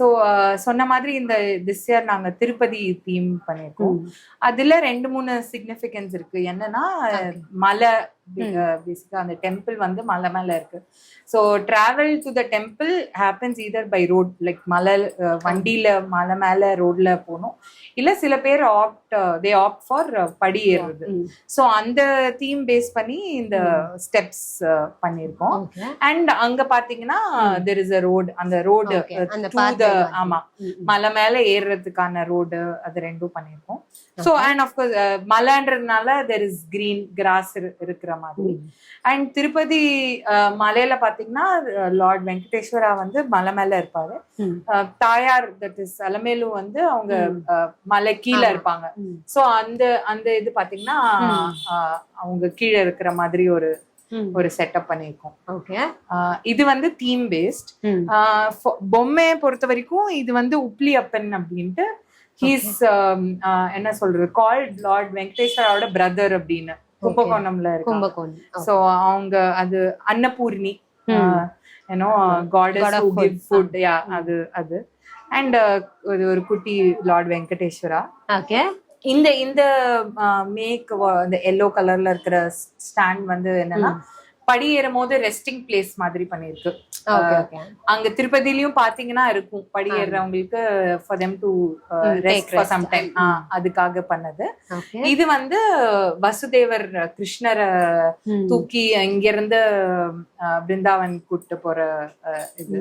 So சொன்ன மாதிரி இந்த திஸ் இயர் நாங்க திருப்பதி தீம் பண்ணியிருக்கோம். அதுல 2-3 சிக்னிஃபிகன்ஸ் இருக்கு. என்னன்னா மலை, பேசிக்கா அந்த டெம்பிள் வந்து மலை மேல இருக்கு. So travel to the temple happens either by road, like மலை வண்டியில மலை மேல ரோட்ல போகணும், இல்ல சில பேர் தே ஆப்ட் ஃபார் படி ஏறுறது. ஸோ அந்த தீம் பேஸ் பண்ணி இந்த ஸ்டெப்ஸ் பண்ணியிருக்கோம். அண்ட் அங்க பாத்தீங்கன்னா தெர் இஸ் அ ரோடு, அந்த ரோடு ஆமா மலை மேல ஏறுறதுக்கான ரோடு, அது ரெண்டும் பண்ணியிருக்கோம். ஸோ அண்ட் ஆஃப்கோர்ஸ் மலைன்றதுனால தெர் இஸ் கிரீன் கிராஸ் இருக்கிற மாதிரி. அண்ட் திருப்பதி மலையில பாத்தீங்கன்னா லார்ட் வெங்கடேஸ்வரா வந்து மலை மேல இருப்பாரு. தாயார் தட் இஸ் அலமேலு வந்து அவங்க மலை கீழே இருப்பாங்க. ஸோ அந்த அந்த இது பாத்தீங்கன்னா அவங்க கீழே இருக்கிற மாதிரி ஒரு செட்டப் பண்ணிருக்கோம். ஓகே, இது வந்து தீம் பேஸ்ட். பொம்மையை பொறுத்த வரைக்கும் இது வந்து உப்ளி அப்பன் அப்படின்ட்டு, ஹீஸ் என்ன சொல்றது, கால்ட் லார்ட் வெங்கடேஸ்வராவோட பிரதர் அப்படின்னு கும்பகோணம்ல இருக்கு. சோ அவங்க அது Annapoorni, goddess who give food, அது அண்ட் ஒரு குட்டி லார்ட் வெங்கடேஸ்வரா. ஓகே, இந்த இந்த மேக் இந்த எல்லோ கலர்ல இருக்கிற ஸ்டாண்ட் வந்து என்னன்னா படி ஏறும் போது ரெஸ்டிங் பிளேஸ் மாதிரி பண்ணிருக்கு. அங்க திருப்பதிலயும் பாத்தீங்கன்னா இருக்கும் படி ஏறுறவங்களுக்கு for them to rest for some time, அதுக்காக பண்ணது. இது வந்து வசுதேவர் கிருஷ்ணரை தூக்கி இங்க இருந்து பிருந்தாவன் கூட்டு போற இது.